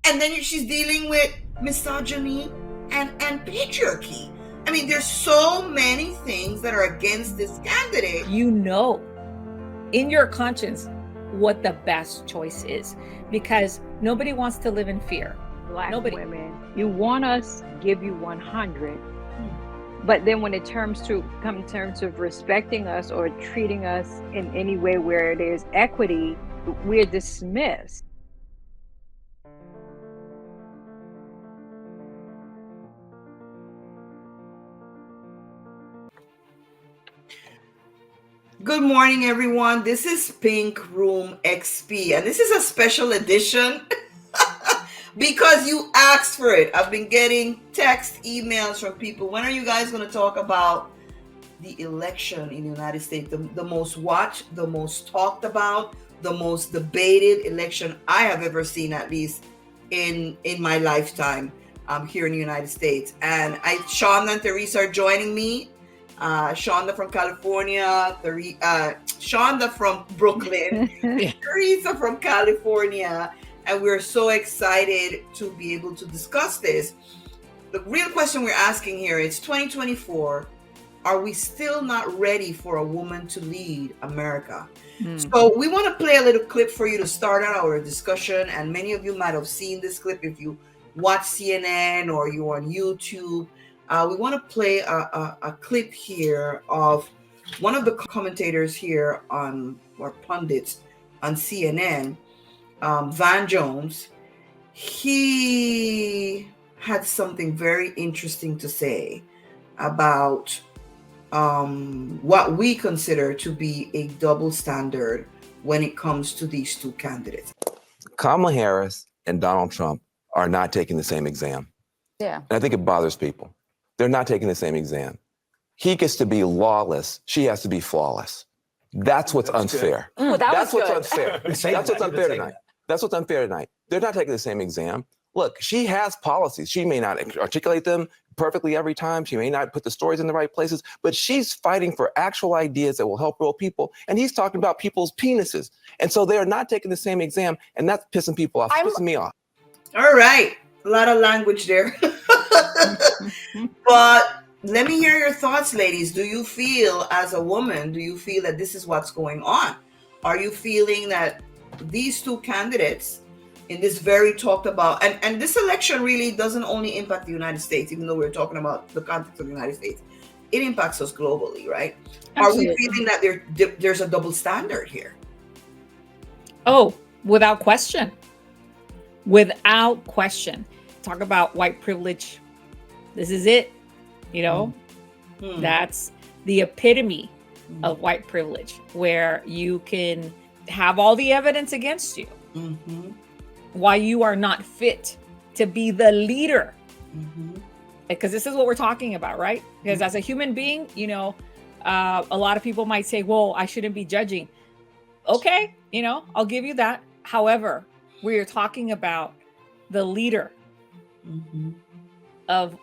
And then she's dealing with misogyny and patriarchy. I mean, there's so many things that are against this candidate. You know, in your conscience, what the best choice is, because nobody wants to live in fear. Black women, you want us to give you 100, but then when it comes to respecting us or treating us in any way where there's equity, we're dismissed. Good morning, everyone. This is Pink Room XP, and this is a special edition because you asked for it. I've been getting text, emails from people. When are you guys going to talk about the election in the United States? The most watched, the most talked about, the most debated election I have ever seen, at least in my lifetime here in the United States. And Shonda and Teresa are joining me. Shonda from California, Shonda from Brooklyn, Teresa from California, and we're so excited to be able to discuss this. The real question we're asking here is 2024, are we still not ready for a woman to lead America? So we want to play a little clip for you to start out our discussion, and many of you might have seen this clip if you watch CNN or you're on YouTube. We want to play a clip here of one of the commentators here or pundits on CNN, Van Jones. He had something very interesting to say about what we consider to be a double standard when it comes to these two candidates. Kamala Harris and Donald Trump are not taking the same exam. Yeah. And I think it bothers people. They're not taking the same exam. He gets to be lawless. She has to be flawless. That's what's unfair. That's what's unfair. That's what's unfair tonight. That's what's unfair tonight. They're not taking the same exam. Look, she has policies. She may not articulate them perfectly every time. She may not put the stories in the right places, but she's fighting for actual ideas that will help real people. And he's talking about people's penises. And so they are not taking the same exam, and that's pissing people off. It's pissing me off. All right. A lot of language there. But let me hear your thoughts, ladies. Do you feel, as a woman, do you feel that this is what's going on? Are you feeling that these two candidates in this very talked about, and this election really doesn't only impact the United States, even though we're talking about the context of the United States, it impacts us globally, right? Absolutely. Are we feeling that there's a double standard here? Oh, without question. Without question. Talk about white privilege. This is it. You know, that's the epitome of white privilege, where you can have all the evidence against you, why you are not fit to be the leader. Because this is what we're talking about, right? Because as a human being, you know, a lot of people might say, well, I shouldn't be judging. Okay, you know, I'll give you that. However, we're talking about the leader of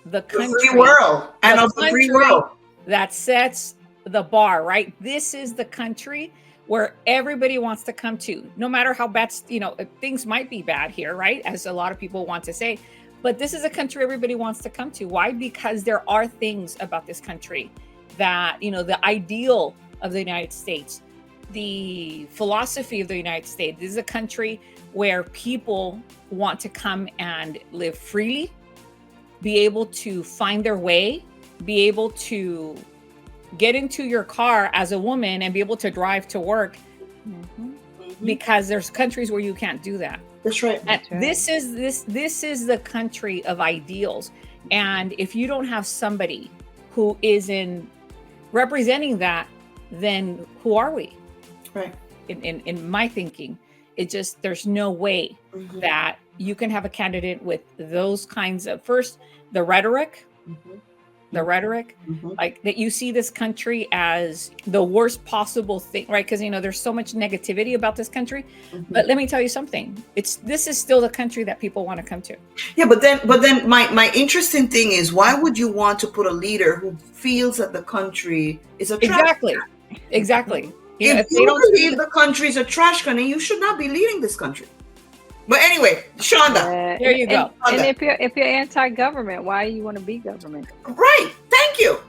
the country, the free world, and of the free world that sets the bar, right? This is the country where everybody wants to come to, no matter how bad, you know, things might be bad here, right? As a lot of people want to say, but this is a country everybody wants to come to. Why? Because there are things about this country that, you know, the ideal of the United States, the philosophy of the United States. This is a country where people want to come and live freely, be able to find their way, be able to get into your car as a woman and be able to drive to work, because there's countries where you can't do that. That's right. And this is the country of ideals. And if you don't have somebody who is in representing that, then who are we? Right. In my thinking, it just, there's no way that you can have a candidate with those kinds of, first, the rhetoric, like that you see this country as the worst possible thing, right? Because, you know, there's so much negativity about this country. But let me tell you something. This is still the country that people want to come to. Yeah, but then my interesting thing is, why would you want to put a leader who feels that the country is a trash can? Exactly. If you believe the country is a trash can, then you should not be leading this country. But anyway, Shonda. There you go. And if you're anti-government, why do you want to be government? Right. Thank you.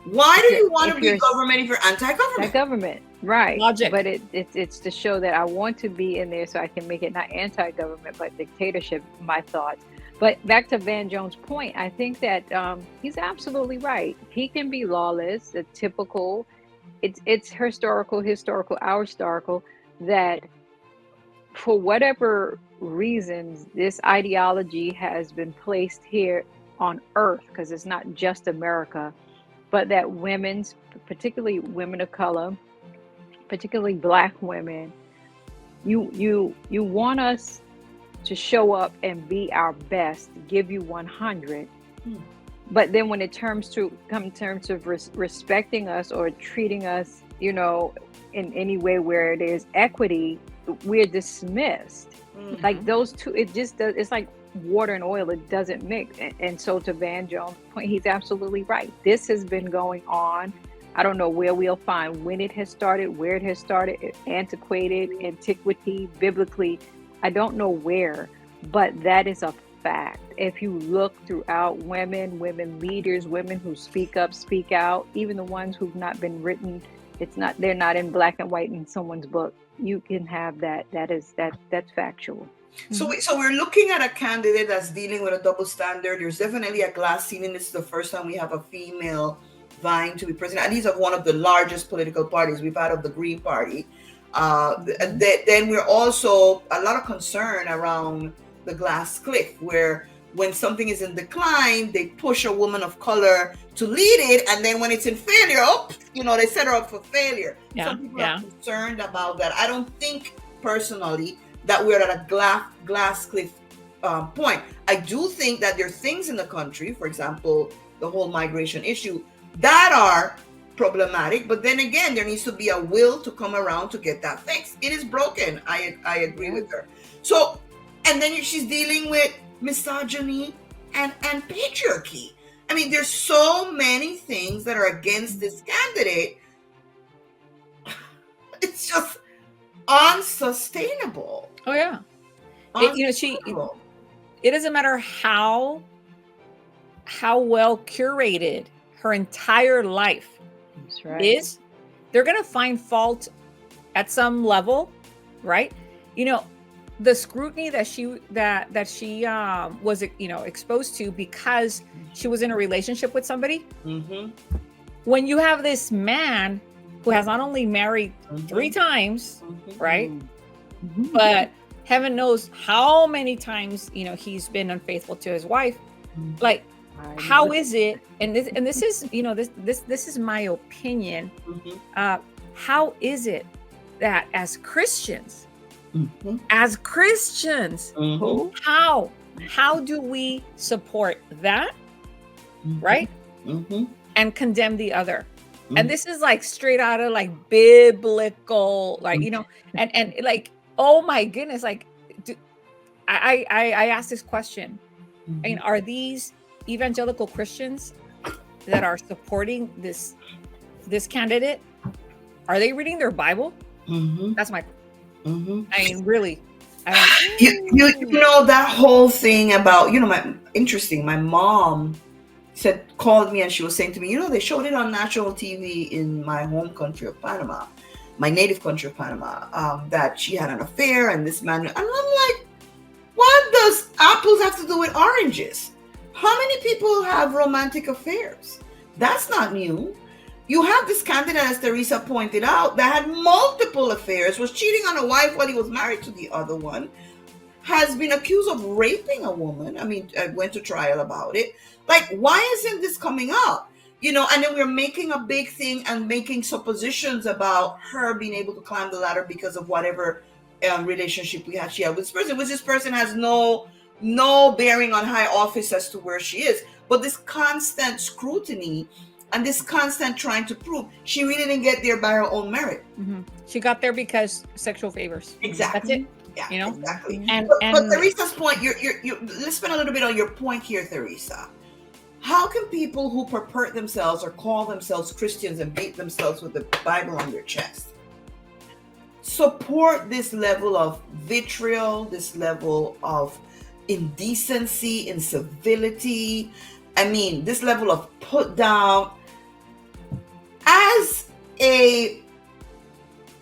Why do you want to be government if you're anti-government? Anti-government, right? Logic. But it's to show that I want to be in there so I can make it not anti-government but dictatorship. My thoughts. But back to Van Jones' point, I think that he's absolutely right. He can be lawless, a typical. It's historical, our historical, that for whatever reasons this ideology has been placed here on Earth, because it's not just America, but that women's, particularly women of color, particularly Black women, you want us to show up and be our best, give you 100. But then when it come in terms of respecting us or treating us, in any way where there's equity, we're dismissed. Like those two, it just does. It's like water and oil; it doesn't mix. And so, to Van Jones' point, he's absolutely right. This has been going on. I don't know where we'll find when it has started, where it has started, antiquated, antiquity, biblically. I don't know where, but that is a fact. If you look throughout women leaders, women who speak up, speak out, even the ones who've not been written, they're not in black and white in someone's book. You can have that. That's factual. So we're looking at a candidate that's dealing with a double standard. There's definitely a glass ceiling. This is the first time we have a female vying to be president, and these are one of the largest political parties we've had of the Green Party. Then we're also a lot of concern around the glass cliff, where when something is in decline, they push a woman of color to lead it, and then when it's in failure, they set her up for failure. Some people are concerned about that. I don't think personally that we're at a glass cliff point. I do think that there are things in the country, for example, the whole migration issue, that are problematic, but then again, there needs to be a will to come around to get that fixed. It is broken. I agree with her. So, and then she's dealing with misogyny and patriarchy. I mean, there's so many things that are against this candidate. It's just unsustainable. Oh yeah. It doesn't matter how well curated her entire life is, they're going to find fault at some level, right? The scrutiny that she was exposed to because she was in a relationship with somebody. When you have this man who has not only married 3 times, right, but heaven knows how many times he's been unfaithful to his wife. Like, how is it? And this is this is my opinion. How is it that as Christians, how do we support that, right? And condemn the other? And this is like straight out of like biblical, like and like, oh my goodness, like I asked this question. I mean, are these evangelical Christians that are supporting this candidate, are they reading their Bible? That's my I mean, really, that whole thing about my mom called me and she was saying to me, they showed it on national TV in my home country of Panama, my native country of Panama, that she had an affair and this man, and I'm like, what does apples have to do with oranges? How many people have romantic affairs? That's not new. You have this candidate, as Teresa pointed out, that had multiple affairs, was cheating on a wife while he was married to the other one, has been accused of raping a woman. I mean, I went to trial about it. Like, why isn't this coming up? And then we're making a big thing and making suppositions about her being able to climb the ladder because of whatever relationship she had with this person, which this person has no bearing on high office as to where she is. But this constant scrutiny and this constant trying to prove she really didn't get there by her own merit. She got there because sexual favors. Exactly. That's it. Yeah, exactly. But Theresa's point, let's spend a little bit on your point here, Teresa. How can people who purport themselves or call themselves Christians and beat themselves with the Bible on their chest, support this level of vitriol, this level of indecency, incivility. I mean, this level of put down. As a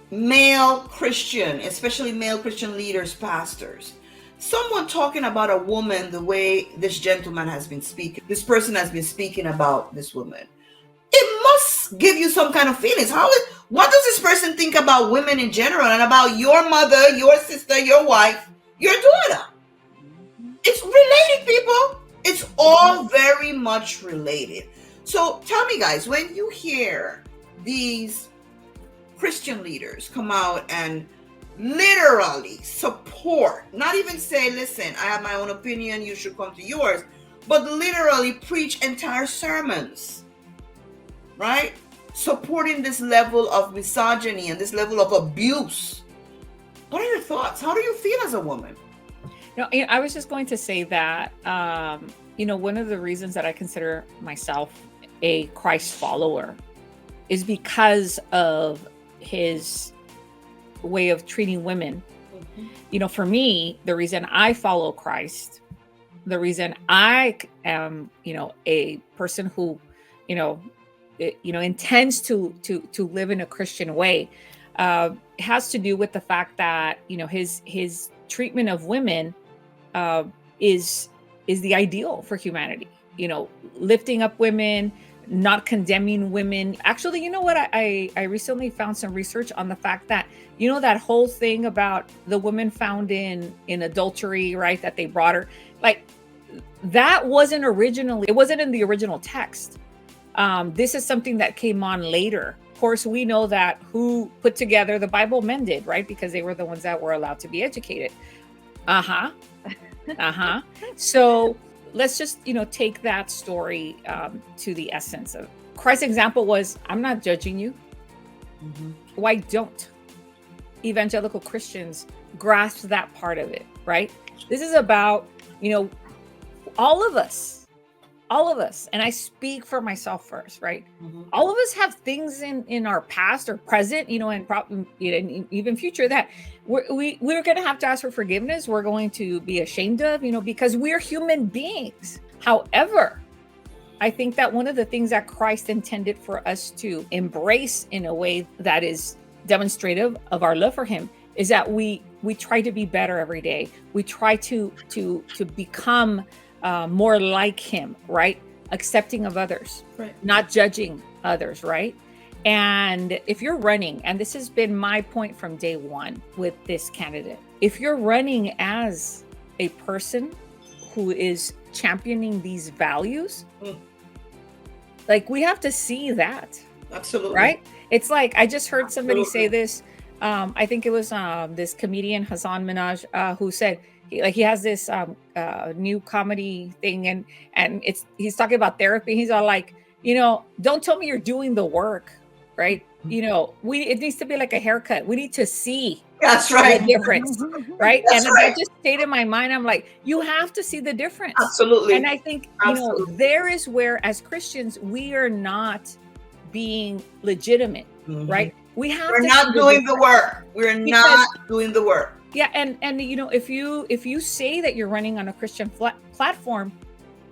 male Christian, especially male Christian leaders, pastors, someone talking about a woman the way this gentleman has been speaking, this person has been speaking about this woman, it must give you some kind of feelings. What does this person think about women in general and about your mother, your sister, your wife, your daughter? It's related, people. It's all very much related. So tell me, guys, when you hear these Christian leaders come out and literally support, not even say, listen, I have my own opinion, you should come to yours, but literally preach entire sermons, right? Supporting this level of misogyny and this level of abuse. What are your thoughts? How do you feel as a woman? No, I was just going to say that, one of the reasons that I consider myself a Christ follower is because of his way of treating women. Mm-hmm. For me, the reason I follow Christ, the reason I am, a person who, intends to live in a Christian way, has to do with the fact that, his treatment of women is the ideal for humanity. Lifting up women, not condemning women. Actually, you know what? I recently found some research on the fact that, that whole thing about the woman found in adultery, right? That they brought her, like, that wasn't it wasn't in the original text. This is something that came on later. Of course, we know that who put together the Bible men did, right? Because they were the ones that were allowed to be educated. So let's just, take that story to the essence of Christ's example was, I'm not judging you. Mm-hmm. Why don't evangelical Christians grasp that part of it, right? This is about, all of us, and I speak for myself first, right? Mm-hmm. All of us have things in our past or present, and even future that we're going to have to ask for forgiveness. We're going to be ashamed of, because we're human beings. However, I think that one of the things that Christ intended for us to embrace in a way that is demonstrative of our love for him is that we try to be better every day. We try to become more like him, right? Accepting of others, right? Not judging others, right? And if you're running, and this has been my point from day one with this candidate, if you're running as a person who is championing these values, like, we have to see that. Absolutely. Right? It's like, I just heard somebody say this. I think it was this comedian, Hassan Minaj, who said, he has this new comedy thing, and he's talking about therapy. He's all like, don't tell me you're doing the work, right? It needs to be like a haircut. We need to see that's right the difference, right? That's and right. that just stayed in my mind. I'm like, you have to see the difference. Absolutely. And I think there is where, as Christians, we are not being legitimate, mm-hmm. right? We're not doing the work. We're not doing the work. Yeah, and if you say that you're running on a Christian platform,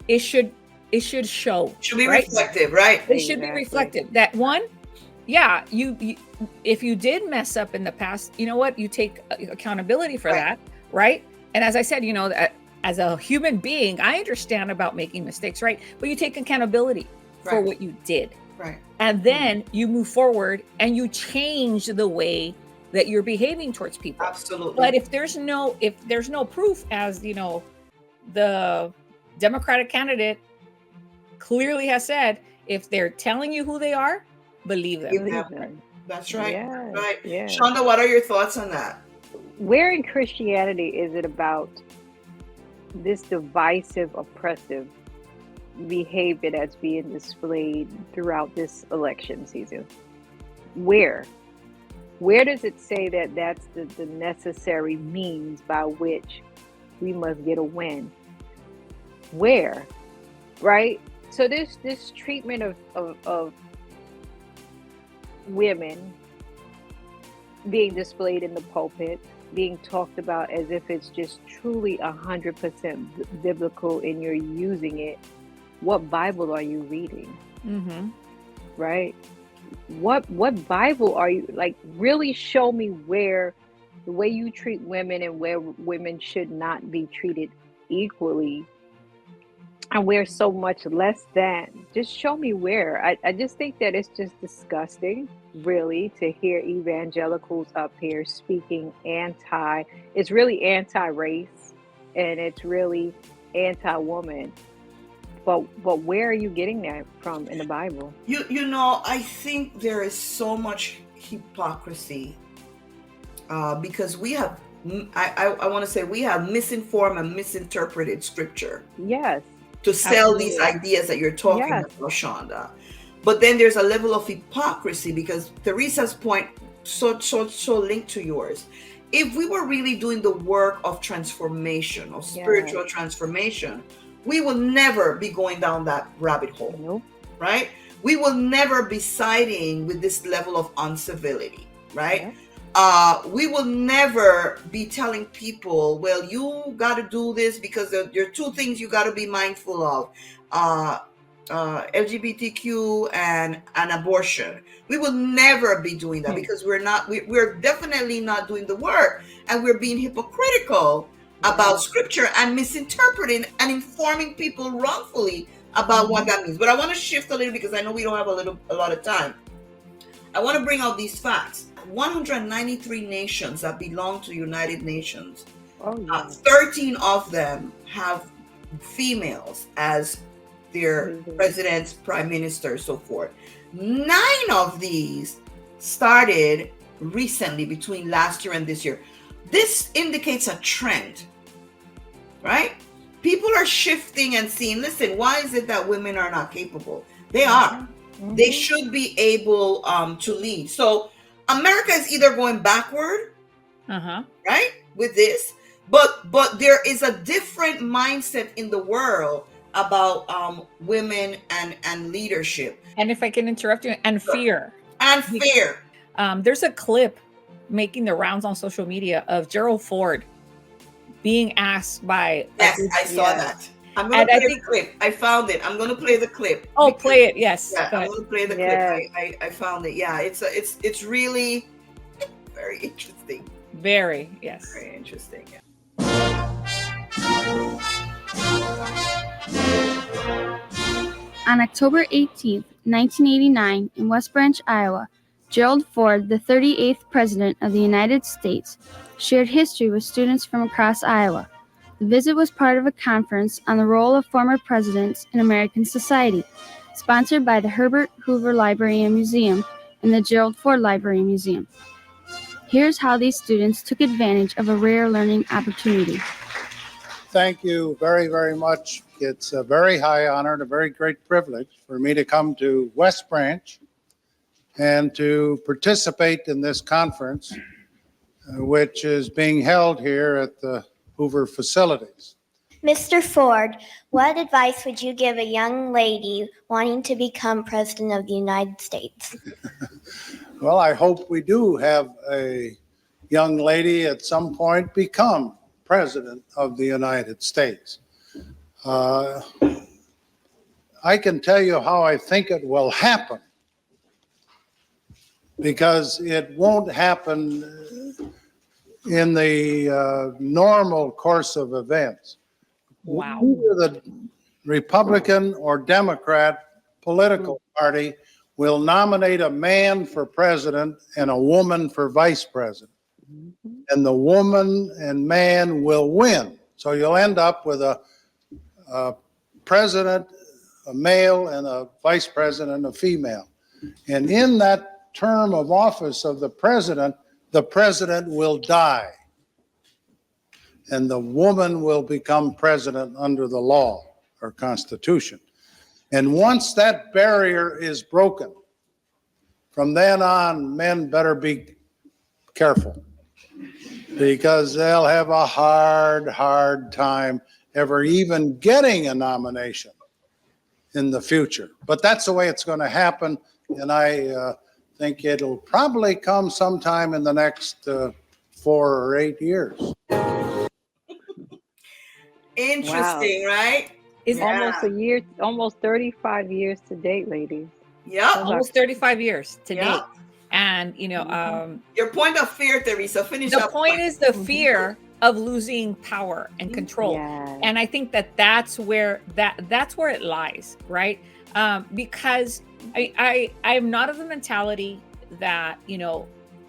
it should show. Should be right? reflective, right? It should be reflective. That one, yeah, you if you did mess up in the past, you know what? You take accountability for that, right? And as I said, as a human being, I understand about making mistakes, right? But you take accountability for what you did. Right. And then you move forward and you change the way that you're behaving towards people. Absolutely. But if there's no proof, as the Democratic candidate clearly has said, if they're telling you who they are, believe them. That's right. Yeah, right. Yeah. Shonda, what are your thoughts on that? Where in Christianity is it about this divisive, oppressive behavior that's being displayed throughout this election season? Where does it say that that's the necessary means by which we must get a win? Where? Right? So this treatment of women being displayed in the pulpit, being talked about as if it's just truly 100% biblical and you're using it, what Bible are you reading? Mm-hmm. Right? What Bible are you, like, really show me where the way you treat women and where women should not be treated equally and we're so much less than. Just show me where. I just think that it's just disgusting, really, to hear evangelicals up here speaking it's really anti-race and it's really anti-woman. But where are you getting that from in the Bible? You know, I think there is so much hypocrisy because we have, I want to say, we have misinformed and misinterpreted scripture. Yes. To sell Absolutely. these ideas that you're talking Yes. about, Shonda. But then there's a level of hypocrisy because Teresa's point so linked to yours. If we were really doing the work of transformation, of spiritual transformation, we will never be going down that rabbit hole. Nope. Right? We will never be siding with this level of uncivility, right? Yeah. We will never be telling people, well, you got to do this because there are two things you got to be mindful of, LGBTQ and abortion. We will never be doing that because we're definitely not doing the work, and we're being hypocritical about scripture and misinterpreting and informing people wrongfully about what that means. But I want to shift a little because I know we don't have a lot of time. I want to bring out these facts. 193 nations that belong to the United Nations. 13 of them have females as their presidents, prime ministers, so forth. 9 of these started recently between last year and this year. This indicates a trend, right? People are shifting and seeing, listen, why is it that women are not capable? They are. Mm-hmm. They should be able to lead. So America is either going backward, right, with this, but there is a different mindset in the world about women and leadership. And if I can interrupt you, and fear. And fear. There's a clip making the rounds on social media of Gerald Ford being asked by... Yes, I saw that. I'm going to play the clip. I found it. I'm going to play the clip. Oh, play it. Yes. Yeah, I'm going to play the clip. I found it. Yeah, it's really very interesting. Very, yes. Very interesting. Yeah. On October 18th, 1989, in West Branch, Iowa, Gerald Ford, the 38th President of the United States, shared history with students from across Iowa. The visit was part of a conference on the role of former presidents in American society, sponsored by the Herbert Hoover Library and Museum and the Gerald Ford Library and Museum. Here's how these students took advantage of a rare learning opportunity. Thank you very, very much. It's a very high honor and a very great privilege for me to come to West Branch and to participate in this conference, which is being held here at the Hoover facilities. Mr. Ford, what advice would you give a young lady wanting to become President of the United States? Well, I hope we do have a young lady at some point become President of the United States. I can tell you how I think it will happen, because it won't happen in the normal course of events. Wow. Either the Republican or Democrat political party will nominate a man for president and a woman for vice president. And the woman and man will win. So you'll end up with a president, a male, and a vice president, a female. And in that term of office of the president will die. And the woman will become president under the law or constitution. And once that barrier is broken, from then on, men better be careful, because they'll have a hard time ever even getting a nomination in the future. But that's the way it's going to happen. And I think it'll probably come sometime in the next 4 or 8 years. Interesting, right? Is almost a year, almost 35 years to date, ladies. Yep. almost 35 years to Yep. date. And Your point of fear, Teresa, finish the up. point is the fear of losing power and control. Yes. And I think that's where it lies, right? Because I'm not of the mentality that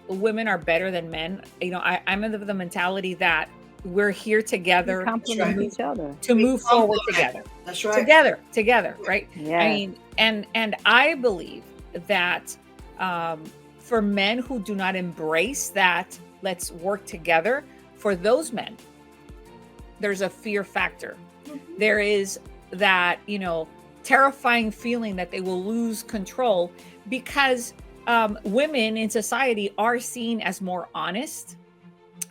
women are better than men. I'm of the mentality that we're here together Complement each other to move forward together. That's right. Together, right? Yes. I mean, and I believe that for men who do not embrace that, let's work together, for those men, there's a fear factor. There is that, terrifying feeling that they will lose control because women in society are seen as more honest.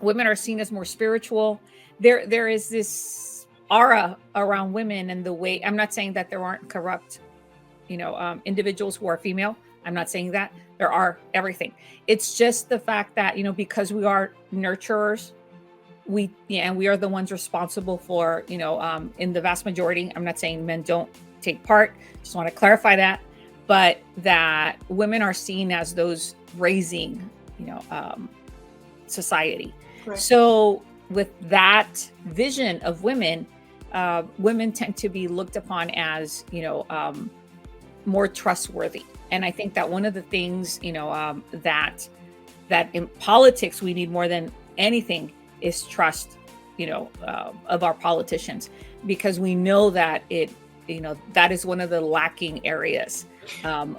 Women are seen as more spiritual. There is this aura around women and the way, I'm not saying that there aren't corrupt, individuals who are female. I'm not saying that. There are everything. It's just the fact that, because we are nurturers, we are the ones responsible for, in the vast majority, I'm not saying men don't take part, just want to clarify that, but that women are seen as those raising, society. Correct. So with that vision of women, women tend to be looked upon as, more trustworthy. And I think that one of the things, that in politics we need more than anything is trust, of our politicians, because we know that that is one of the lacking areas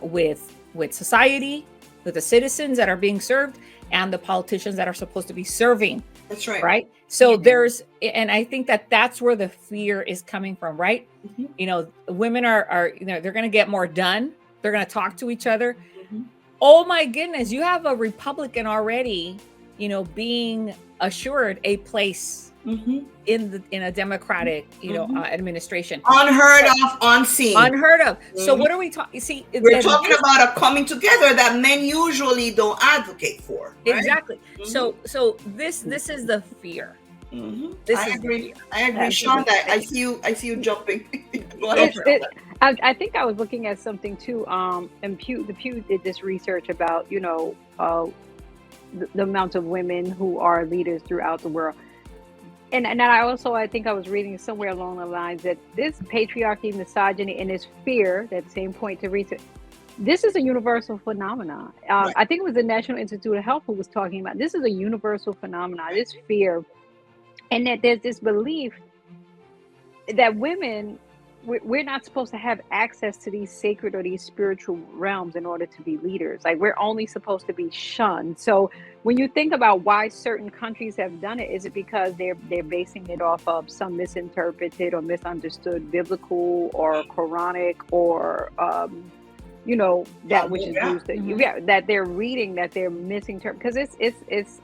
with society, with the citizens that are being served, and the politicians that are supposed to be serving. That's right. Right. So and I think that that's where the fear is coming from, right? Mm-hmm. Women are they're going to get more done. They're going to talk to each other. Mm-hmm. Oh my goodness. You have a Republican already, being assured a place in a Democratic, administration. Unheard of, unseen. Unheard of. So what are we talking? See, we're talking about a coming together that men usually don't advocate for. Right? Exactly. Mm-hmm. So this is the fear. Mm-hmm. I agree, Sean. That I see you jumping. I think I was looking at something too. And Pew did this research about the amount of women who are leaders throughout the world. And I think I was reading somewhere along the lines that this patriarchy, misogyny, and this fear, that same point to research, this is a universal phenomenon. Right. I think it was the National Institute of Health who was talking about this is a universal phenomenon, this fear, and that there's this belief that women, we're not supposed to have access to these sacred or these spiritual realms in order to be leaders. Like, we're only supposed to be shunned. So when you think about why certain countries have done it, is it because they're basing it off of some misinterpreted or misunderstood biblical or Quranic or that which is used that they're reading, that they're misinterpreting? Because it's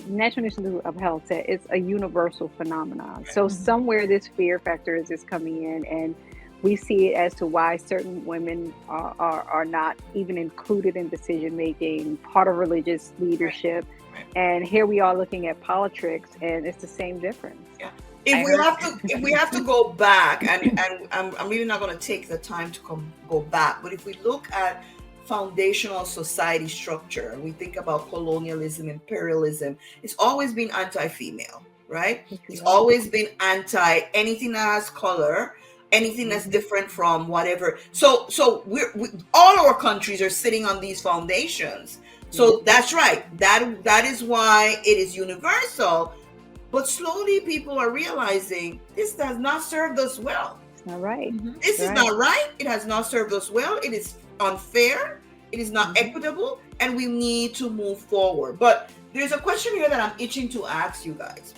National Institute of Health said it's a universal phenomenon. So somewhere this fear factor is coming in, and we see it as to why certain women are not even included in decision making, part of religious leadership. And here we are looking at politics, and it's the same difference. Yeah. If we have to go back, and I'm really not going to take the time to go back, but if we look at foundational society structure, we think about colonialism, imperialism, it's always been anti-female, right? It's always been anti anything that has color, anything that's different from whatever. So we all our countries are sitting on these foundations. So that's right. That is why it is universal. But slowly people are realizing this does not serve us well. It's not right. This is not right. It has not served us well. It is unfair. It is not equitable, and we need to move forward. But there's a question here that I'm itching to ask you guys.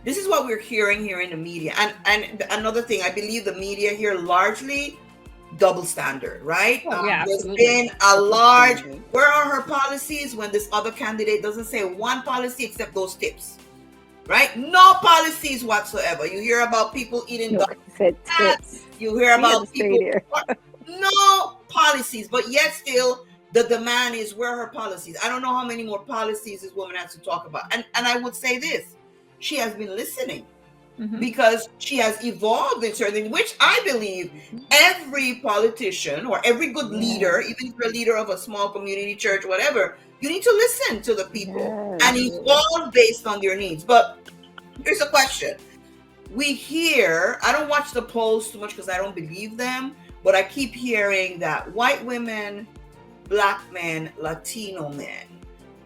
This is what we're hearing here in the media. And another thing, I believe the media here largely double standard, right? There's been a large, where are her policies when this other candidate doesn't say one policy except those tips, right? No policies whatsoever. You hear about people eating cats. You hear about people, no policies, but yet still the demand is, where are her policies? I don't know how many more policies this woman has to talk about. And I would say this, she has been listening. Because she has evolved in certain, which I believe every politician or every good leader, even if you're a leader of a small community church, whatever, you need to listen to the people and evolve based on their needs. But here's a question. We hear, I don't watch the polls too much because I don't believe them, but I keep hearing that white women, Black men, Latino men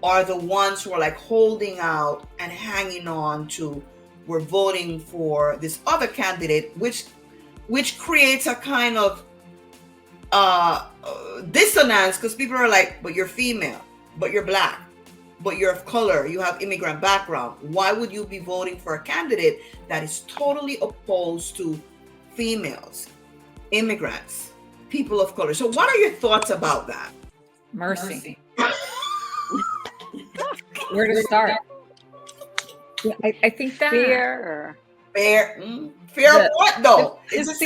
are the ones who are like holding out and hanging on to, we're voting for this other candidate, which creates a kind of dissonance, because people are like, but you're female, but you're Black, but you're of color, you have immigrant background. Why would you be voting for a candidate that is totally opposed to females, immigrants, people of color? So what are your thoughts about that? Mercy. Where to start? I think that fear of what though? Is it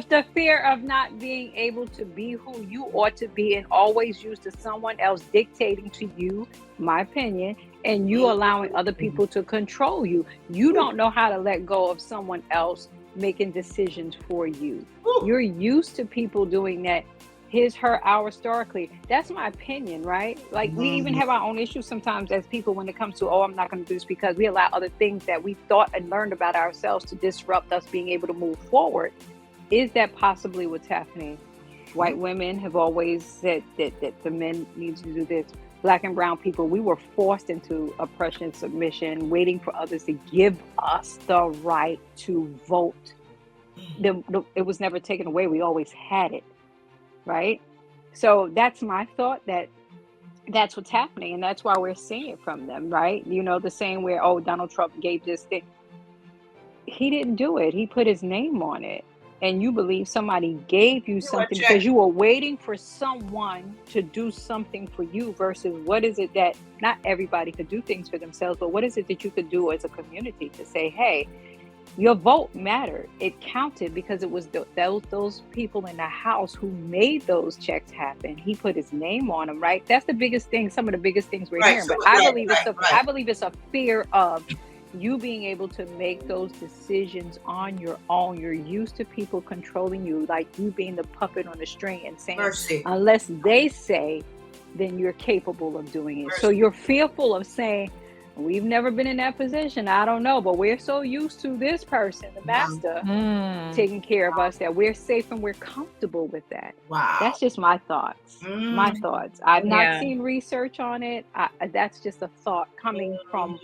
the fear of not being able to be who you ought to be, and always used to someone else dictating to you, my opinion, and you allowing other people to control you. You don't know how to let go of someone else making decisions for you. You're used to people doing that. His, her, our, historically. That's my opinion, right? Like we even have our own issues sometimes as people when it comes to, I'm not going to do this, because we allow other things that we thought and learned about ourselves to disrupt us being able to move forward. Is that possibly what's happening? White women have always said that the men need to do this. Black and brown people, we were forced into oppression, submission, waiting for others to give us the right to vote. It was never taken away. We always had it. Right? So that's my thought, that's what's happening. And that's why we're seeing it from them, right? You know, the same where, Donald Trump gave this thing. He didn't do it. He put his name on it. And you believe somebody gave you something because you were waiting for someone to do something for you, versus what is it that not everybody could do things for themselves, but what is it that you could do as a community to say, hey, your vote mattered. It counted because it was those people in the House who made those checks happen. He put his name on them, right? That's the biggest thing. Some of the biggest things we're hearing. But I believe it's a fear of you being able to make those decisions on your own. You're used to people controlling you, like you being the puppet on the string and saying, unless they say, then you're capable of doing it. So you're fearful of saying, we've never been in that position. I don't know, but we're so used to this person, the master, taking care of us, that we're safe and we're comfortable with that. Wow. That's just my thoughts. My thoughts. I've not seen research on it. That's just a thought coming from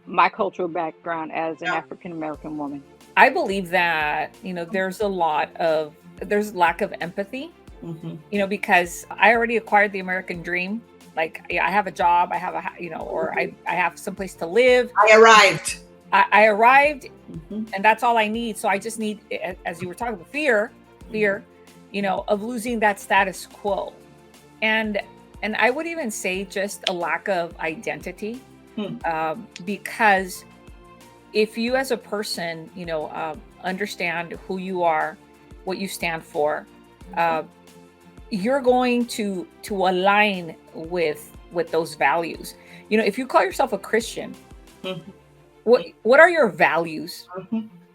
my cultural background as an African-American woman. I believe that, there's lack of empathy, because I already acquired the American dream. Like, I have a job, I have or I have someplace to live. I arrived, and that's all I need. So I just need, as you were talking about, fear, of losing that status quo. And I would even say just a lack of identity, because if you as a person, understand who you are, what you stand for, you're going to align with those values. If you call yourself a Christian, what are your values?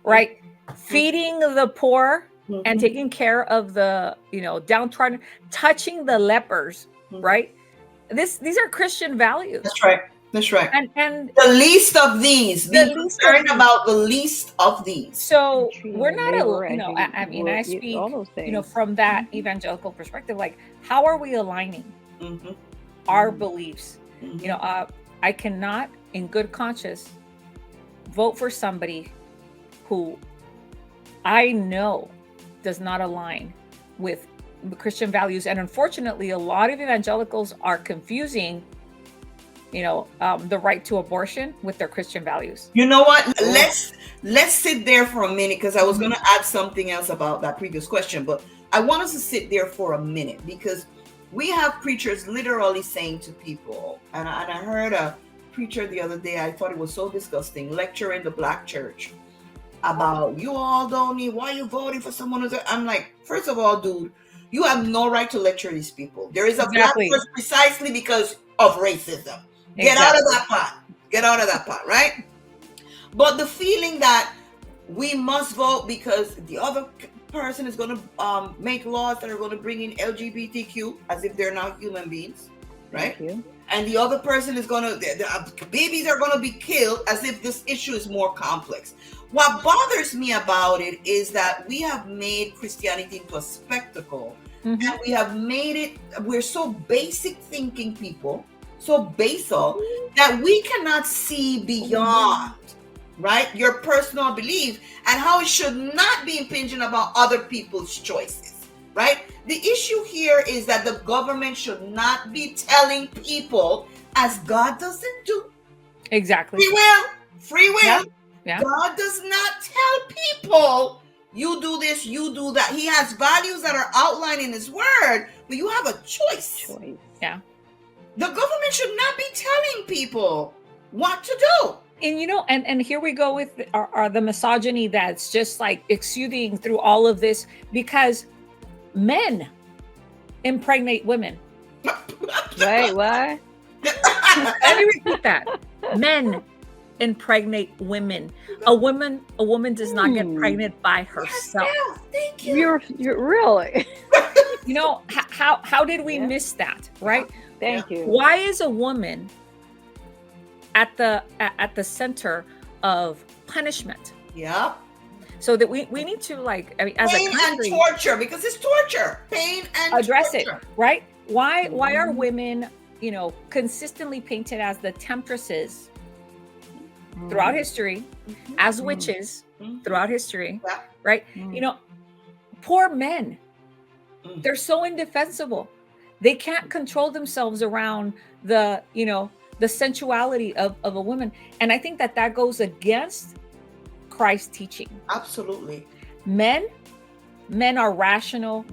Right? Feeding the poor and taking care of the downtrodden, touching the lepers, right? These are Christian values. That's right. And the least of these, be concerned about the least of these. So we're not I speak, from that evangelical perspective, like, how are we aligning our beliefs? I cannot, in good conscience, vote for somebody who I know does not align with Christian values. And unfortunately, a lot of evangelicals are confusing the right to abortion with their Christian values. You know what? Let's sit there for a minute, because I was going to add something else about that previous question, but I want us to sit there for a minute, because we have preachers literally saying to people, and I heard a preacher the other day, I thought it was so disgusting, lecture in the Black church about, you all don't need, why are you voting for someone who's, I'm like, first of all, dude, You have no right to lecture these people. There is a Exactly. black person precisely because of racism. Get out of that pot. Get out of that pot, right? But the feeling that we must vote because the other person is going to make laws that are going to bring in LGBTQ as if they're not human beings, right? Thank you. And the other person is going to, the babies are going to be killed as if this issue is more complex. What bothers me about it is that we have made Christianity into a spectacle, and we have made it, we're so basic thinking people, so basal, that we cannot see beyond, right, your personal belief and how it should not be impinging about other people's choices, right? The issue here is that the government should not be telling people, as God doesn't do. Exactly. Free will. Yeah. Yeah. God does not tell people, you do this, you do that. He has values that are outlined in his word, but you have a choice. Yeah. The government should not be telling people what to do. And you know, and here we go with the misogyny that's just like exuding through all of this, because men impregnate women. Wait, what? Let me repeat that. Men impregnate women. A woman does not get pregnant by herself. Thank you. You're really. You know, how did we miss that, right? Thank you. Why is a woman at the center of punishment? Yeah. So that we need to, like, I mean, as pain a country, and torture, because it's torture. Pain and address torture. it, right? Why are women, you know, consistently painted as the temptresses throughout history, as witches throughout history, right? You know, poor men, they're so indefensible. They can't control themselves around the, you know, the sensuality of a woman. And I think that goes against Christ's teaching. Absolutely. Men are rational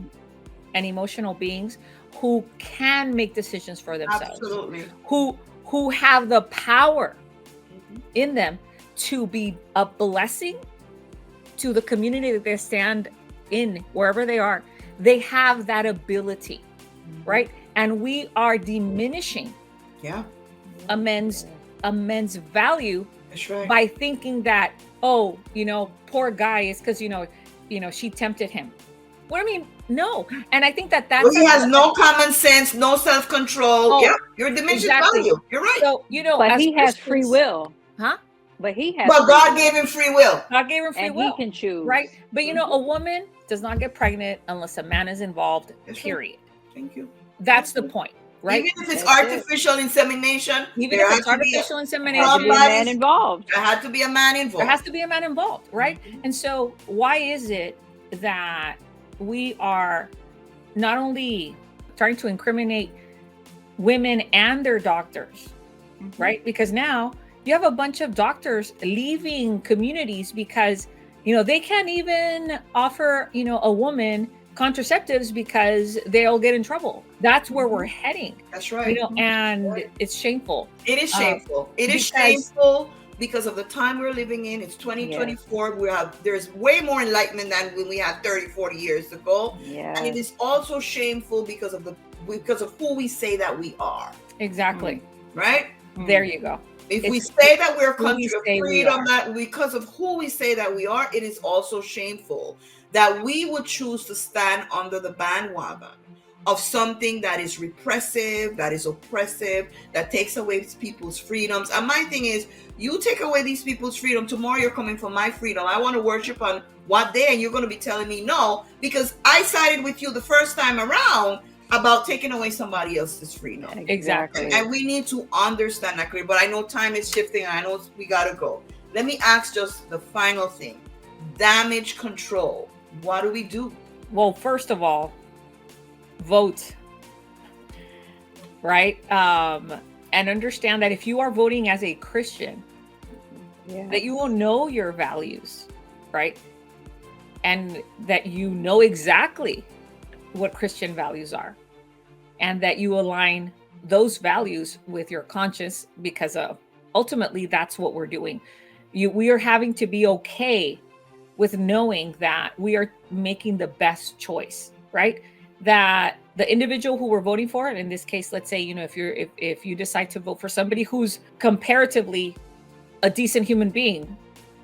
and emotional beings who can make decisions for themselves. Absolutely. Who have the power in them to be a blessing to the community that they stand in, wherever they are. They have that ability, right? And we are diminishing a men's value. That's right. By thinking that, oh, you know, poor guy is because you know she tempted him. What I mean, no. And I think that's well, he has no common sense, no self-control. Oh, yeah, you're diminishing value. You're right. So, you know, but he has free will. Huh? But he has. But God gave him free will. God gave him free will. He can choose. Right. But you know, a woman does not get pregnant unless a man is involved, period. Thank you. That's the point. Right? Even if it's artificial insemination, even if it's artificial insemination, there has to be a man involved. There had to be a man involved. There has to be a man involved, right? And so why is it that we are not only trying to incriminate women and their doctors, right? Because now you have a bunch of doctors leaving communities because, you know, they can't even offer, you know, a woman contraceptives because they'll get in trouble. That's where we're heading. That's right. You know, and it's shameful. It is shameful. It is shameful because of the time we're living in. It's 2024. There's way more enlightenment than when we had 30, 40 years ago. And it is also shameful because of who we say that we are. Exactly. Right? There you go. If we say that we're a country of freedom, that because of who we say that we are, it is also shameful that we would choose to stand under the bandwagon of something that is repressive, that is oppressive, that takes away people's freedoms. And my thing is, you take away these people's freedom, tomorrow you're coming for my freedom. I want to worship on what day, and you're going to be telling me no, because I sided with you the first time around about taking away somebody else's freedom. Exactly. And we need to understand that clearly. But I know time is shifting, and I know we got to go. Let me ask just the final thing. Damage control. What do we do? Well, first of all, vote, right? And understand that if you are voting as a Christian, that you will know your values, right? And that you know exactly what Christian values are, and that you align those values with your conscience, because ultimately that's what we're doing. We are having to be okay with knowing that we are making the best choice, right? that the individual who we're voting for, and in this case, let's say, if you decide to vote for somebody who's comparatively a decent human being,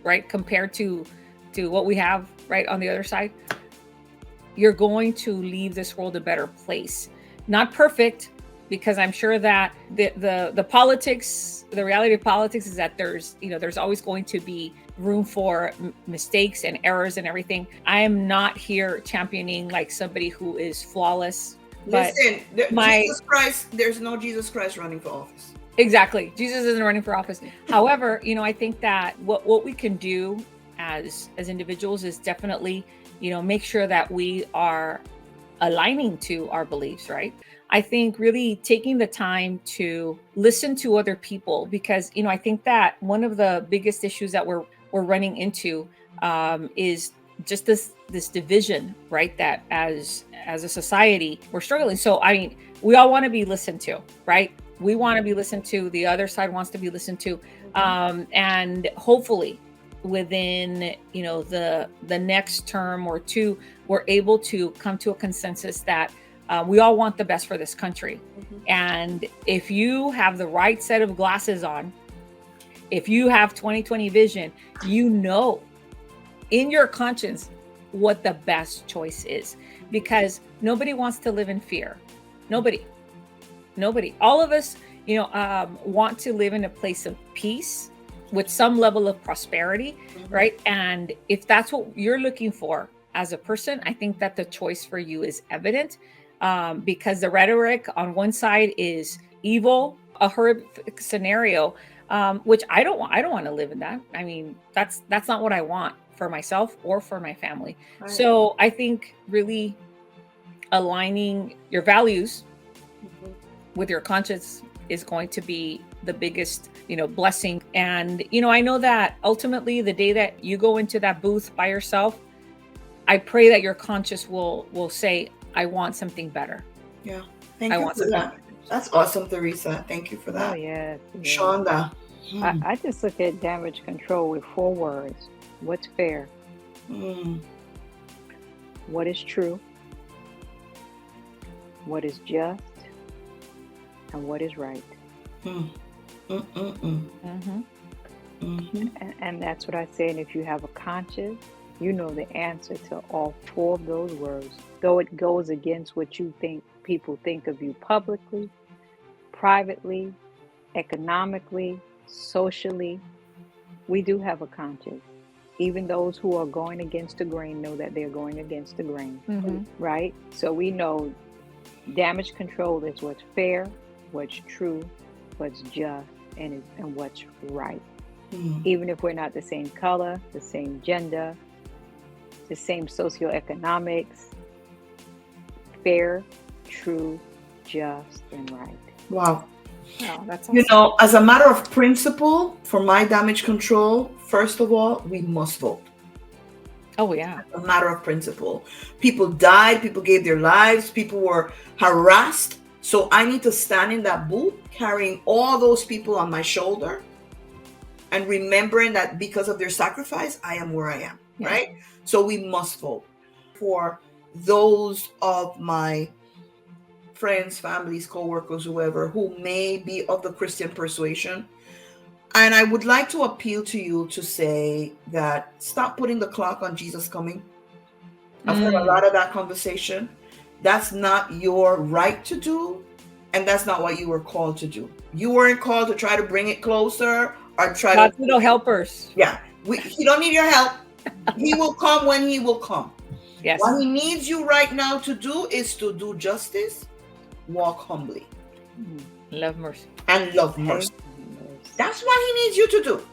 right, compared to what we have right on the other side, you're going to leave this world a better place. Not perfect, because I'm sure that the politics, the reality of politics is that there's always going to be room for mistakes and errors and everything. I am not here championing like somebody who is flawless. Listen, Jesus Christ, there's no Jesus Christ running for office. Exactly. Jesus isn't running for office. However, I think that what we can do as individuals is definitely, make sure that we are aligning to our beliefs, right? I think really taking the time to listen to other people, because, I think that one of the biggest issues that we're running into is just this division, right? That as a society, we're struggling. So, I mean, we all want to be listened to, right? We want to be listened to. The other side wants to be listened to. And hopefully within, the next term or two, we're able to come to a consensus that we all want the best for this country. And if you have the right set of glasses on, if you have 20/20 vision, in your conscience what the best choice is, because nobody wants to live in fear. Nobody. All of us, want to live in a place of peace with some level of prosperity, right? And if that's what you're looking for as a person, I think that the choice for you is evident, because the rhetoric on one side is evil, a horrific scenario, which I don't want to live in that. I mean, that's not what I want for myself or for my family. Right. So I think really aligning your values with your conscience is going to be the biggest, blessing. And, I know that ultimately the day that you go into that booth by yourself, I pray that your conscience will say, I want something better. Yeah. Thank you for that. That's awesome, Teresa. Thank you for that. Oh, yeah. Shonda. I just look at damage control with 4 words. What's fair? What is true? What is just? And what is right? And that's what I say. And if you have a conscience, you know the answer to all 4 of those words. Though it goes against what you think people think of you publicly, privately, economically, socially, we do have a conscience. Even those who are going against the grain know that they're going against the grain, right? So we know damage control is what's fair, what's true, what's just, and what's right. Even if we're not the same color, the same gender, the same socioeconomics, fair, true, just, and right. Wow. Oh, that's awesome. As a matter of principle, for my damage control, first of all, we must vote. Oh, yeah. As a matter of principle. People died, people gave their lives, people were harassed. So I need to stand in that booth carrying all those people on my shoulder and remembering that because of their sacrifice, I am where I am, right? So we must vote. For those of my friends, families, co-workers, whoever, who may be of the Christian persuasion, and I would like to appeal to you to say that stop putting the clock on Jesus coming. I've heard a lot of that conversation. That's not your right to do, and that's not what you were called to do. You weren't called to try to bring it closer or try God's little helpers. Yeah, he don't need your help. He will come when he will come. Yes. What he needs you right now to do is to do justice, walk humbly, love mercy, and love mercy. That's what he needs you to do.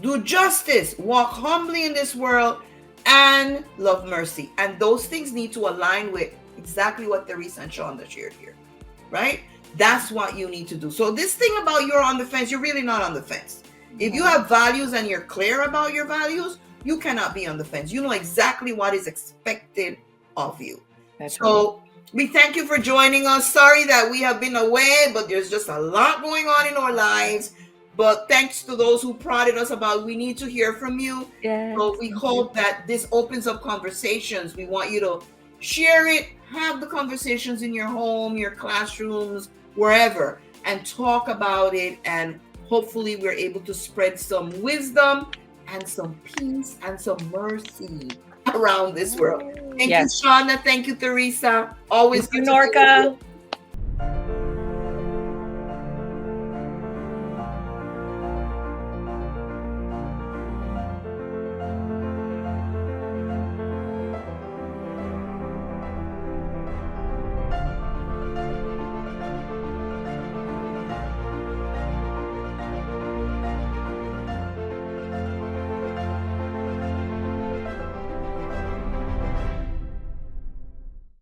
Do justice, walk humbly in this world, and love mercy. And those things need to align with exactly what Teresa and Shonda shared here, right? That's what you need to do. So this thing about you're on the fence, you're really not on the fence. If you have values and you're clear about your values, you cannot be on the fence. You know exactly what is expected of you. So we thank you for joining us. Sorry that we have been away, but there's just a lot going on in our lives. But thanks to those who prodded us about, we need to hear from you. Yes. So we hope that this opens up conversations. We want you to Share it. Have the conversations in your home, your classrooms, wherever, and talk about it. And hopefully we're able to spread some wisdom and some peace and some mercy around this world. Thank you, Shauna. Thank you, Teresa. Always good to Norca.